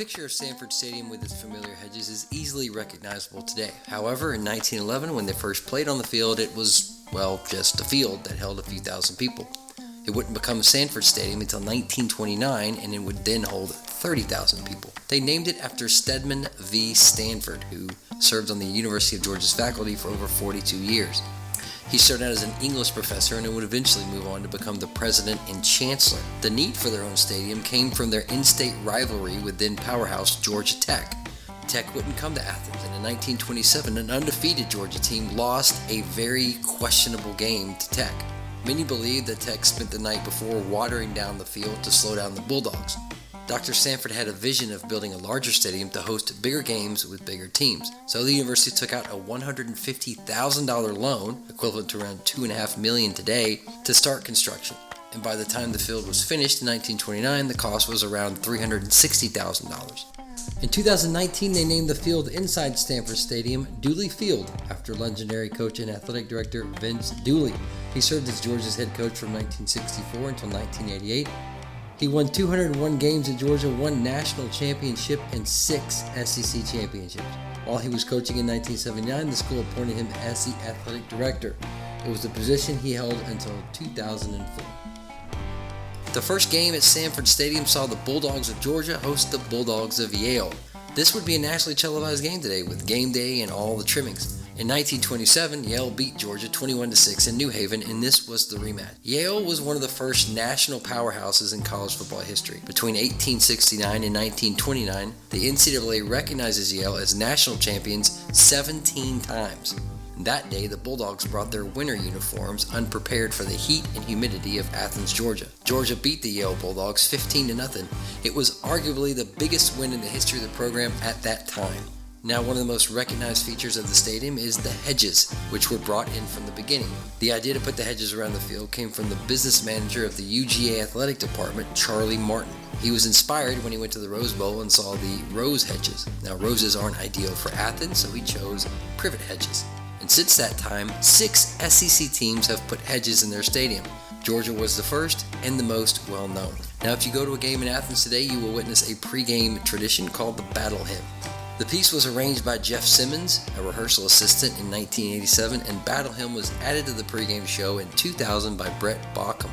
picture of Sanford Stadium with its familiar hedges is easily recognizable today. However, in 1911, when they first played on the field, it was, just a field that held a few thousand people. It wouldn't become Sanford Stadium until 1929, and it would then hold 30,000 people. They named it after Stedman V. Stanford, who served on the University of Georgia's faculty for over 42 years. He started out as an English professor and would eventually move on to become the president and chancellor. The need for their own stadium came from their in-state rivalry with then powerhouse Georgia Tech. Tech wouldn't come to Athens, and in 1927, an undefeated Georgia team lost a very questionable game to Tech. Many believe that Tech spent the night before watering down the field to slow down the Bulldogs. Dr. Sanford had a vision of building a larger stadium to host bigger games with bigger teams. So the university took out a $150,000 loan, equivalent to around $2.5 million today, to start construction. And by the time the field was finished in 1929, the cost was around $360,000. In 2019, they named the field inside Sanford Stadium Dooley Field, after legendary coach and athletic director Vince Dooley. He served as Georgia's head coach from 1964 until 1988. He won 201 games at Georgia, won national championship and 6 SEC championships. While he was coaching in 1979, the school appointed him as the athletic director. It was the position he held until 2004. The first game at Sanford Stadium saw the Bulldogs of Georgia host the Bulldogs of Yale. This would be a nationally televised game today with game day and all the trimmings. In 1927, Yale beat Georgia 21-6 in New Haven, and this was the rematch. Yale was one of the first national powerhouses in college football history. Between 1869 and 1929, the NCAA recognizes Yale as national champions 17 times. That day, the Bulldogs brought their winter uniforms unprepared for the heat and humidity of Athens, Georgia. Georgia beat the Yale Bulldogs 15-0. It was arguably the biggest win in the history of the program at that time. Now, one of the most recognized features of the stadium is the hedges, which were brought in from the beginning. The idea to put the hedges around the field came from the business manager of the UGA athletic department, Charlie Martin. He was inspired when he went to the Rose Bowl and saw the rose hedges. Now, roses aren't ideal for Athens, so he chose privet hedges. And since that time, 6 SEC teams have put hedges in their stadium. Georgia was the first and the most well-known. Now, if you go to a game in Athens today, you will witness a pregame tradition called the Battle Hymn. The piece was arranged by Jeff Simmons, a rehearsal assistant, in 1987, and Battle Hymn was added to the pregame show in 2000 by Brett Bauckham.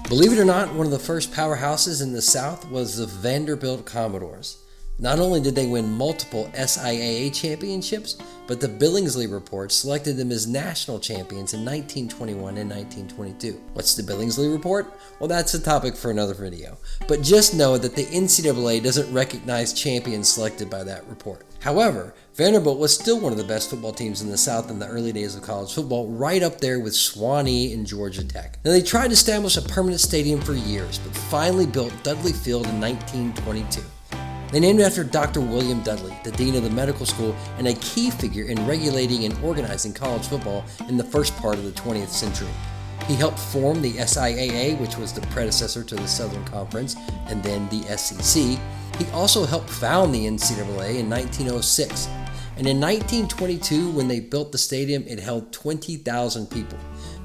Believe it or not, one of the first powerhouses in the South was the Vanderbilt Commodores. Not only did they win multiple SIAA championships, but the Billingsley Report selected them as national champions in 1921 and 1922. What's the Billingsley Report? Well, that's a topic for another video. But just know that the NCAA doesn't recognize champions selected by that report. However, Vanderbilt was still one of the best football teams in the South in the early days of college football, right up there with Shawnee and Georgia Tech. Now, they tried to establish a permanent stadium for years, but finally built Dudley Field in 1922. They named it after Dr. William Dudley, the dean of the medical school and a key figure in regulating and organizing college football in the first part of the 20th century. He helped form the SIAA, which was the predecessor to the Southern Conference, and then the SEC. He also helped found the NCAA in 1906. And in 1922, when they built the stadium, it held 20,000 people,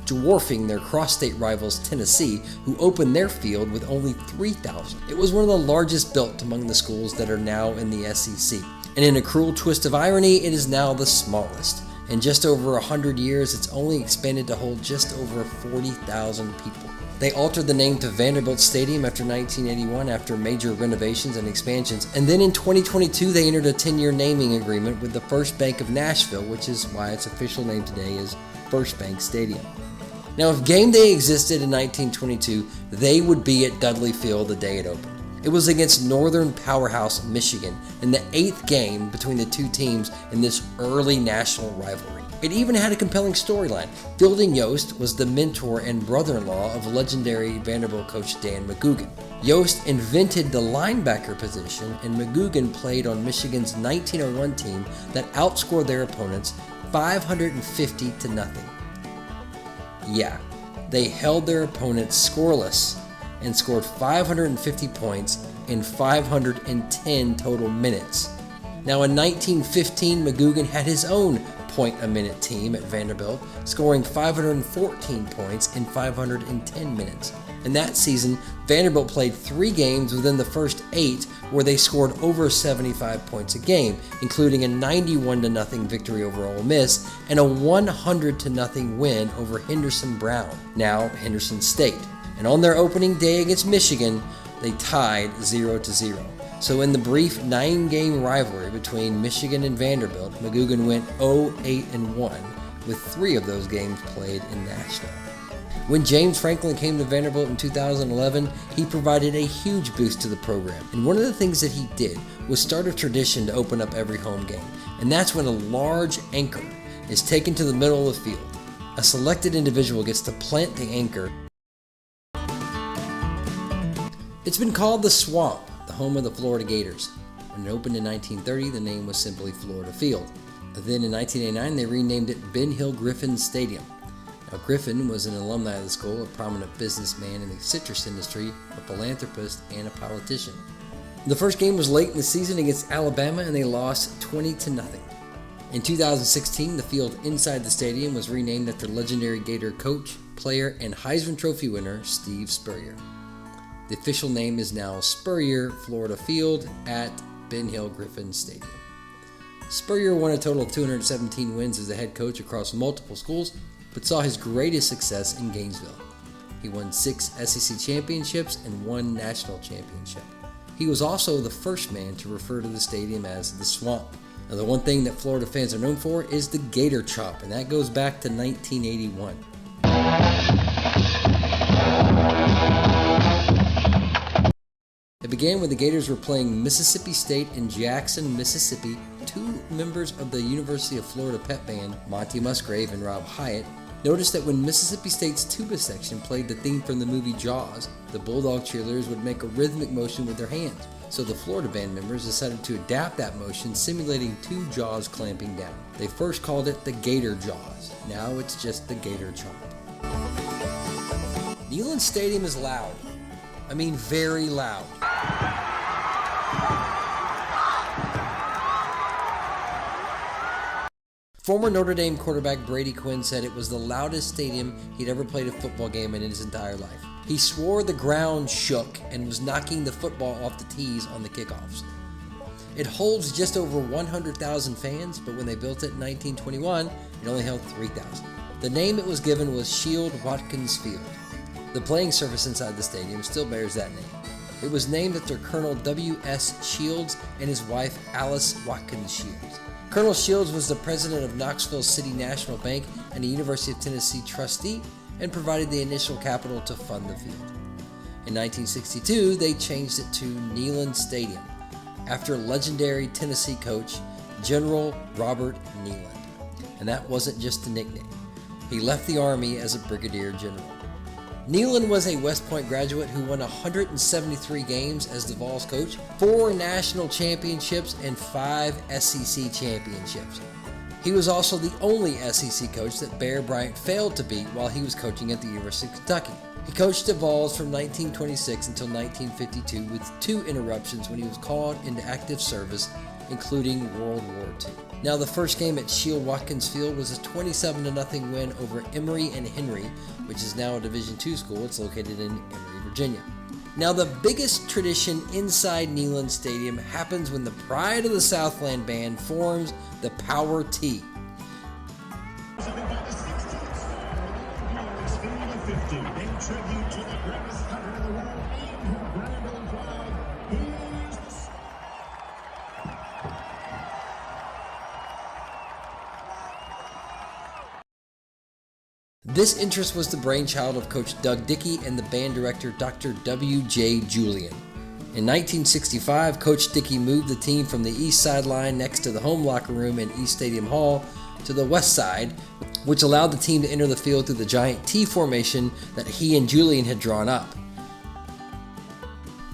dwarfing their cross-state rivals Tennessee, who opened their field with only 3,000. It was one of the largest built among the schools that are now in the SEC. And in a cruel twist of irony, it is now the smallest. In just over 100 years, it's only expanded to hold just over 40,000 people. They altered the name to Vanderbilt Stadium after 1981 after major renovations and expansions. And then in 2022, they entered a 10-year naming agreement with the First Bank of Nashville, which is why its official name today is First Bank Stadium. Now, if game day existed in 1922, they would be at Dudley Field the day it opened. It was against Northern powerhouse Michigan in the 8th game between the two teams in this early national rivalry. It even had a compelling storyline. Fielding Yost was the mentor and brother-in-law of legendary Vanderbilt coach Dan McGugin. Yost invented the linebacker position, and McGugin played on Michigan's 1901 team that outscored their opponents 550-0. Yeah, they held their opponents scoreless and scored 550 points and 510 total minutes. Now in 1915, McGugan had his own point-a-minute team at Vanderbilt, scoring 514 points in 510 minutes. In that season, Vanderbilt played 3 games within the first 8 where they scored over 75 points a game, including a 91-0 victory over Ole Miss and a 100-0 win over Henderson Brown, now Henderson State. And on their opening day against Michigan, they tied 0-0. So in the brief 9-game rivalry between Michigan and Vanderbilt, McGugan went 0-8-1, with 3 of those games played in Nashville. When James Franklin came to Vanderbilt in 2011, he provided a huge boost to the program. And one of the things that he did was start a tradition to open up every home game. And that's when a large anchor is taken to the middle of the field. A selected individual gets to plant the anchor. It's been called the Swamp, the home of the Florida Gators. When it opened in 1930, the name was simply Florida Field. Then in 1989, they renamed it Ben Hill Griffin Stadium. Now, Griffin was an alumni of the school, a prominent businessman in the citrus industry, a philanthropist, and a politician. The first game was late in the season against Alabama, and they lost 20-0. In 2016, the field inside the stadium was renamed after legendary Gator coach, player, and Heisman Trophy winner Steve Spurrier. The official name is now Spurrier Florida Field at Ben Hill Griffin Stadium. Spurrier won a total of 217 wins as a head coach across multiple schools, but saw his greatest success in Gainesville. He won 6 SEC championships and 1 national championship. He was also the first man to refer to the stadium as the Swamp. Now, the one thing that Florida fans are known for is the Gator Chop, and that goes back to 1981. It began when the Gators were playing Mississippi State in Jackson, Mississippi. 2 members of the University of Florida pep band, Monty Musgrave and Rob Hyatt, noticed that when Mississippi State's tuba section played the theme from the movie Jaws, the Bulldog cheerleaders would make a rhythmic motion with their hands. So the Florida band members decided to adapt that motion, simulating 2 jaws clamping down. They first called it the Gator Jaws. Now it's just the Gator Chomp. Neyland Stadium is loud. I mean, very loud. Former Notre Dame quarterback Brady Quinn said it was the loudest stadium he'd ever played a football game in his entire life. He swore the ground shook and was knocking the football off the tees on the kickoffs. It holds just over 100,000 fans, but when they built it in 1921, it only held 3,000. The name it was given was Shield Watkins Field. The playing surface inside the stadium still bears that name. It was named after Colonel W.S. Shields and his wife Alice Watkins Shields. Colonel Shields was the president of Knoxville City National Bank and a University of Tennessee trustee, and provided the initial capital to fund the field. In 1962, they changed it to Neyland Stadium, after legendary Tennessee coach General Robert Neyland. And that wasn't just a nickname. He left the Army as a brigadier general. Neyland was a West Point graduate who won 173 games as the Vols coach, 4 national championships, and 5 SEC championships. He was also the only SEC coach that Bear Bryant failed to beat while he was coaching at the University of Kentucky. He coached the Vols from 1926 until 1952 with 2 interruptions when he was called into active service, including World War II. Now, the first game at Shield Watkins Field was a 27-0 win over Emory and Henry, which is now a Division II school. It's located in Emory, Virginia. Now, the biggest tradition inside Neyland Stadium happens when the Pride of the Southland Band forms the Power T. This interest was the brainchild of Coach Doug Dickey and the band director Dr. W.J. Julian. In 1965, Coach Dickey moved the team from the east sideline next to the home locker room in East Stadium Hall to the west side, which allowed the team to enter the field through the giant T formation that he and Julian had drawn up.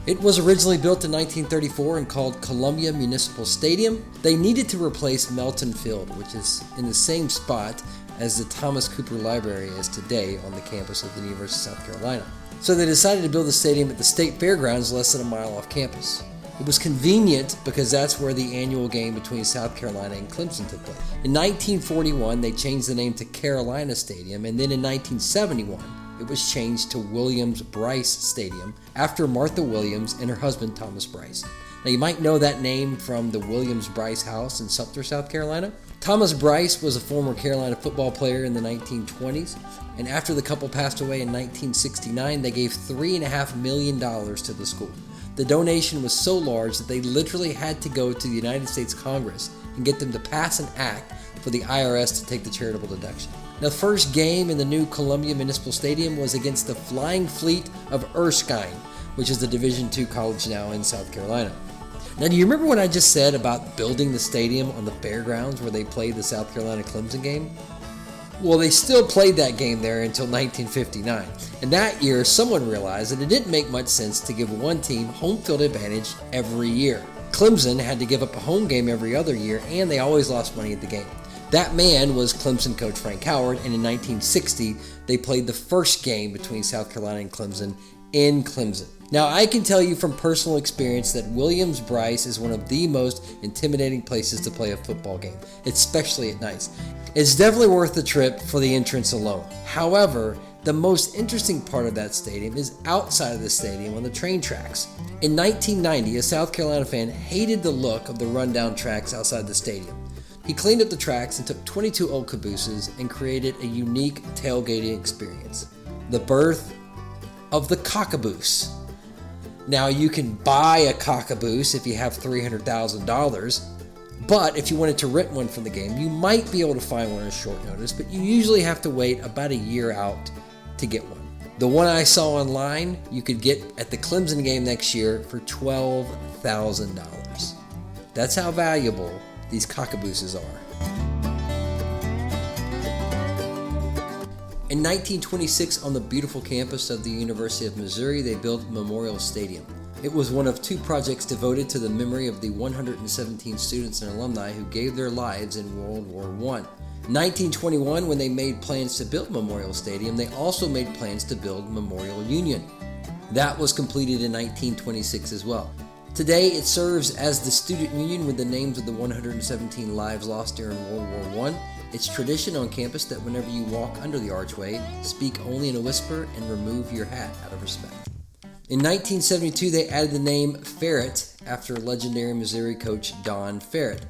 It was originally built in 1934 and called Columbia Municipal Stadium. They needed to replace Melton Field, which is in the same spot as the Thomas Cooper Library is today on the campus of the University of South Carolina. So they decided to build the stadium at the State Fairgrounds less than a mile off campus. It was convenient because that's where the annual game between South Carolina and Clemson took place. In 1941, they changed the name to Carolina Stadium, and then in 1971, it was changed to Williams-Brice Stadium after Martha Williams and her husband Thomas Brice. Now you might know that name from the Williams-Brice house in Sumter, South Carolina. Thomas Brice was a former Carolina football player in the 1920s, and after the couple passed away in 1969, they gave $3.5 million to the school. The donation was so large that they literally had to go to the United States Congress and get them to pass an act for the IRS to take the charitable deduction. Now, the first game in the new Columbia Municipal Stadium was against the Flying Fleet of Erskine, which is the Division II college now in South Carolina. Now, do you remember what I just said about building the stadium on the fairgrounds where they played the South Carolina Clemson game? Well, they still played that game there until 1959. And that year, someone realized that it didn't make much sense to give one team home field advantage every year. Clemson had to give up a home game every other year, and they always lost money at the game. That man was Clemson coach Frank Howard, and in 1960, they played the first game between South Carolina and Clemson in Clemson. Now, I can tell you from personal experience that Williams-Brice is one of the most intimidating places to play a football game, especially at night. It's definitely worth the trip for the entrance alone. However, the most interesting part of that stadium is outside of the stadium on the train tracks. In 1990, a South Carolina fan hated the look of the rundown tracks outside the stadium. He cleaned up the tracks and took 22 old cabooses and created a unique tailgating experience. The birth of the cockaboose. Now, you can buy a cockaboose if you have $300,000, but if you wanted to rent one for the game, you might be able to find one at short notice, but you usually have to wait about a year out to get one. The one I saw online, you could get at the Clemson game next year for $12,000. That's how valuable these cockabooses are. In 1926, on the beautiful campus of the University of Missouri, they built Memorial Stadium. It was one of two projects devoted to the memory of the 117 students and alumni who gave their lives in World War I. In 1921, when they made plans to build Memorial Stadium, they also made plans to build Memorial Union. That was completed in 1926 as well. Today, it serves as the student union with the names of the 117 lives lost during World War I. It's tradition on campus that whenever you walk under the archway, speak only in a whisper and remove your hat out of respect. In 1972, they added the name Ferret after legendary Missouri coach Don Ferret.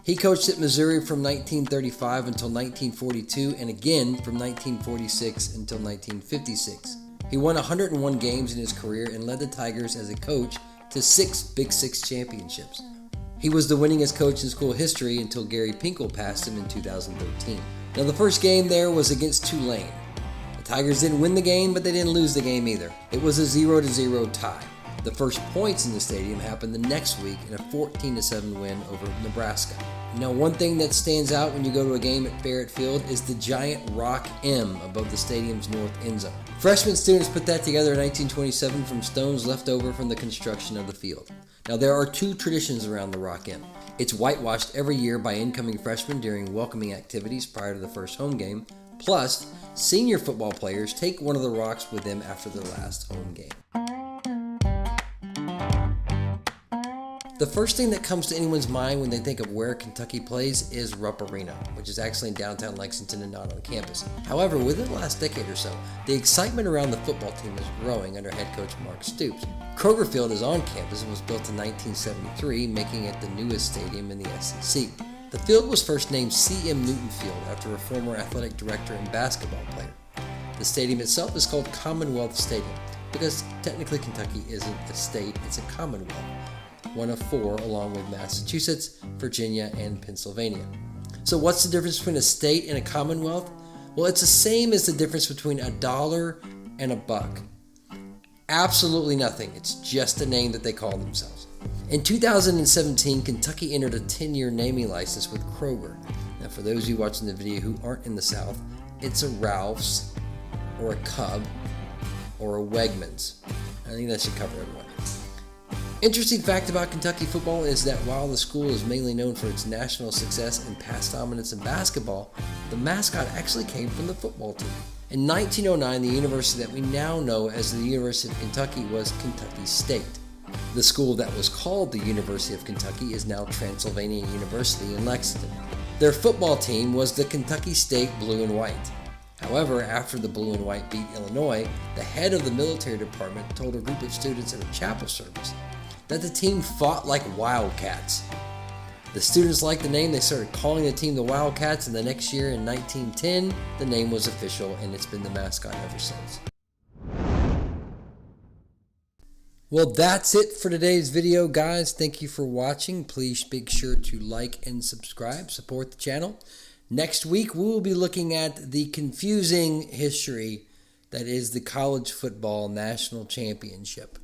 He coached at Missouri from 1935 until 1942 and again from 1946 until 1956. He won 101 games in his career and led the Tigers as a coach to 6 Big Six championships. He was the winningest coach in school history until Gary Pinkel passed him in 2013. Now, the first game there was against Tulane. The Tigers didn't win the game, but they didn't lose the game either. It was a 0-0 tie. The first points in the stadium happened the next week in a 14-7 win over Nebraska. Now, one thing that stands out when you go to a game at Ferret Field is the giant rock M above the stadium's north end zone. Freshman students put that together in 1927 from stones left over from the construction of the field. Now, there are two traditions around the rock M. It's whitewashed every year by incoming freshmen during welcoming activities prior to the first home game. Plus, senior football players take one of the rocks with them after their last home game. The first thing that comes to anyone's mind when they think of where Kentucky plays is Rupp Arena, which is actually in downtown Lexington and not on campus. However, within the last decade or so, the excitement around the football team is growing under head coach Mark Stoops. Kroger Field is on campus and was built in 1973, making it the newest stadium in the SEC. The field was first named C.M. Newton Field after a former athletic director and basketball player. The stadium itself is called Commonwealth Stadium because technically Kentucky isn't a state, it's a commonwealth. One of 4 along with Massachusetts, Virginia, and Pennsylvania. So what's the difference between a state and a commonwealth? Well, it's the same as the difference between $1 and $1. Absolutely nothing. It's just a name that they call themselves. In 2017, Kentucky entered a 10-year naming license with Kroger. Now, for those of you watching the video who aren't in the South, it's a Ralph's, or a Cub, or a Wegmans. I think that should cover everyone. Interesting fact about Kentucky football is that while the school is mainly known for its national success and past dominance in basketball, the mascot actually came from the football team. In 1909, the university that we now know as the University of Kentucky was Kentucky State. The school that was called the University of Kentucky is now Transylvania University in Lexington. Their football team was the Kentucky State Blue and White. However, after the Blue and White beat Illinois, the head of the military department told a group of students at a chapel service that the team fought like wildcats. The students liked the name, they started calling the team the Wildcats, and the next year in 1910, the name was official and it's been the mascot ever since. Well, that's it for today's video, guys. Thank you for watching. Please make sure to like and subscribe, support the channel. Next week, we will be looking at the confusing history that is the college football national championship.